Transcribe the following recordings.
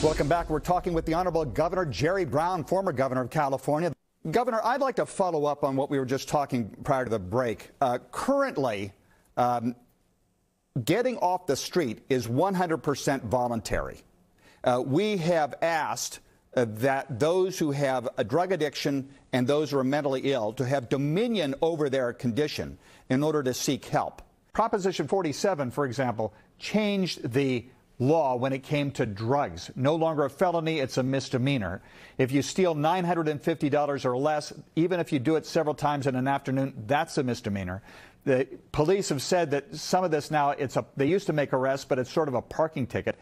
Welcome back. We're talking with the Honorable Governor Jerry Brown, former governor of California. Governor, I'd like to follow up on what we were just talking prior to the break. Currently, getting off the street is 100% voluntary. We have asked that those who have a drug addiction and those who are mentally ill to have dominion over their condition in order to seek help. Proposition 47, for example, changed the law when it came to drugs. No longer a felony, it's a misdemeanor. If you steal $950 or less, even if you do it several times in an afternoon, that's a misdemeanor. The police have said that some of this now, they used to make arrests, but it's sort of a parking ticket.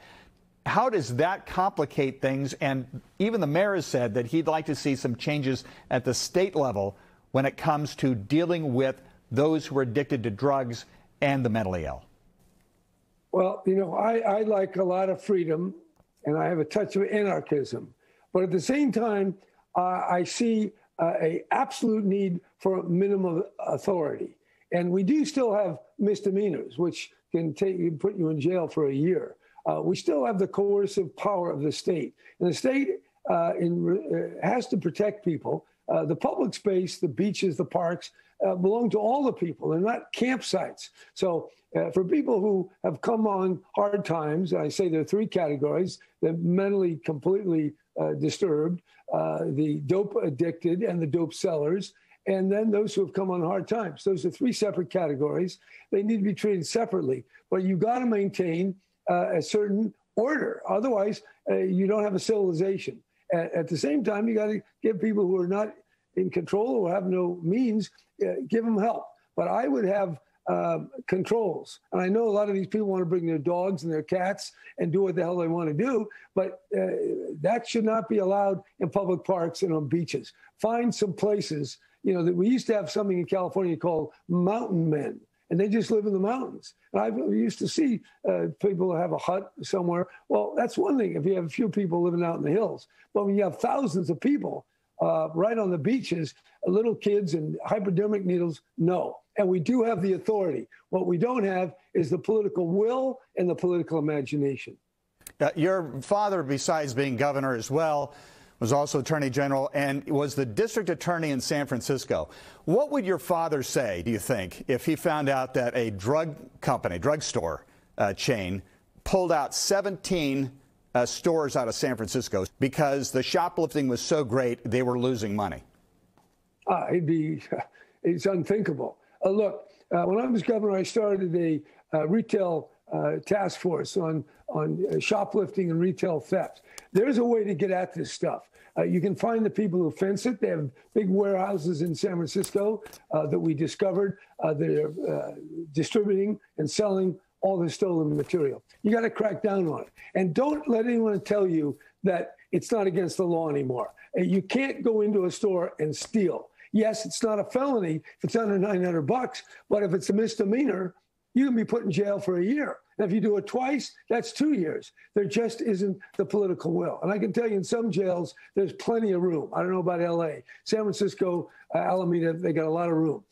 How does that complicate things? And even the mayor has said that he'd like to see some changes at the state level when it comes to dealing with those who are addicted to drugs and the mentally ill. Well, you know, I like a lot of freedom, and I have a touch of anarchism. But at the same time, I see an absolute need for minimum authority. And we do still have misdemeanors, which can put you in jail for a year. We still have the coercive power of the state. And the state has to protect people. The public space, the beaches, the parks, belong to all the people. They're not campsites. So for people who have come on hard times, I say there are three categories: the mentally completely disturbed, the dope addicted, and the dope sellers, and then those who have come on hard times. Those are three separate categories. They need to be treated separately, but you got to maintain a certain order. Otherwise, you don't have a civilization. At the same time, you got to give people who are not in control or have no means, give them help. But I would have controls. And I know a lot of these people want to bring their dogs and their cats and do what the hell they want to do, but that should not be allowed in public parks and on beaches. Find some places, you know, that we used to have something in California called mountain men, and they just live in the mountains. And I used to see people have a hut somewhere. Well, that's one thing if you have a few people living out in the hills. But when you have thousands of people right on the beaches, little kids and hypodermic needles, no. And we do have the authority. What we don't have is the political will and the political imagination. Your father, besides being governor as well, was also attorney general and was the district attorney in San Francisco. What would your father say, do you think, if he found out that a drugstore chain pulled out 17 stores out of San Francisco because the shoplifting was so great they were losing money? It's unthinkable. Look, when I was governor, I started a retail task force on shoplifting and retail theft. There's a way to get at this stuff. You can find the people who fence it. They have big warehouses in San Francisco that we discovered that are distributing and selling all the stolen material. You got to crack down on it. And don't let anyone tell you that it's not against the law anymore. You can't go into a store and steal. Yes, it's not a felony if it's under $900, but if it's a misdemeanor, you can be put in jail for a year. And if you do it twice, that's 2 years. There just isn't the political will. And I can tell you in some jails, there's plenty of room. I don't know about LA. San Francisco, Alameda, they got a lot of room.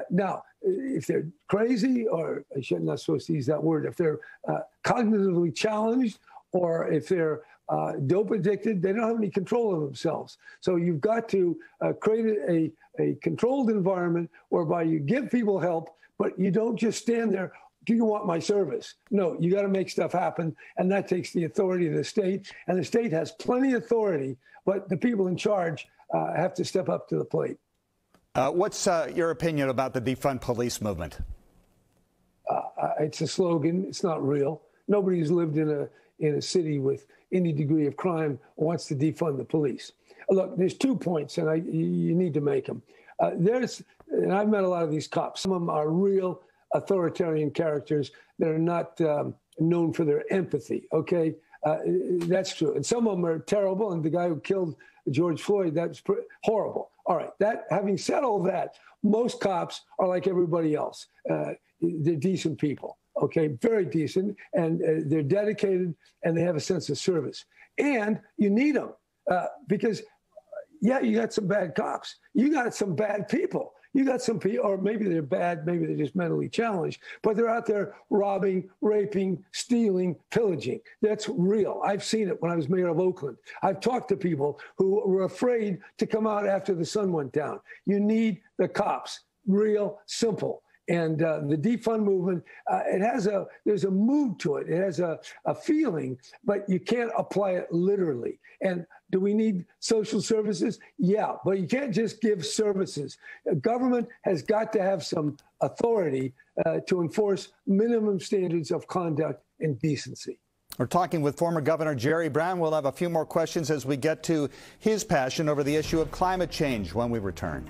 Now, if they're crazy, or I'm not supposed to use that word, if they're cognitively challenged, or if they're dope addicted, they don't have any control of themselves. So you've got to create a controlled environment whereby you give people help, but you don't just stand there. Do you want my service? No, you got to make stuff happen. And that takes the authority of the state. And the state has plenty of authority, but the people in charge have to step up to the plate. What's your opinion about the Defund Police movement? It's a slogan. It's not real. Nobody who's lived in a city with any degree of crime wants to defund the police. Look, there's 2 points, and you need to make them. And I've met a lot of these cops. Some of them are real authoritarian characters that are not known for their empathy, okay? That's true. And some of them are terrible, and the guy who killed George Floyd, that's horrible. All right, having said all that, most cops are like everybody else. They're decent people, okay? Very decent, and they're dedicated, and they have a sense of service. And you need them because, yeah, you got some bad cops. You got some bad people. You got some people, or maybe they're bad, maybe they're just mentally challenged, but they're out there robbing, raping, stealing, pillaging. That's real. I've seen it when I was mayor of Oakland. I've talked to people who were afraid to come out after the sun went down. You need the cops. Real simple. And the defund movement, there's a mood to it. It has a feeling, but you can't apply it literally. And do we need social services? Yeah, but you can't just give services. Government has got to have some authority to enforce minimum standards of conduct and decency. We're talking with former Governor Jerry Brown. We'll have a few more questions as we get to his passion over the issue of climate change when we return.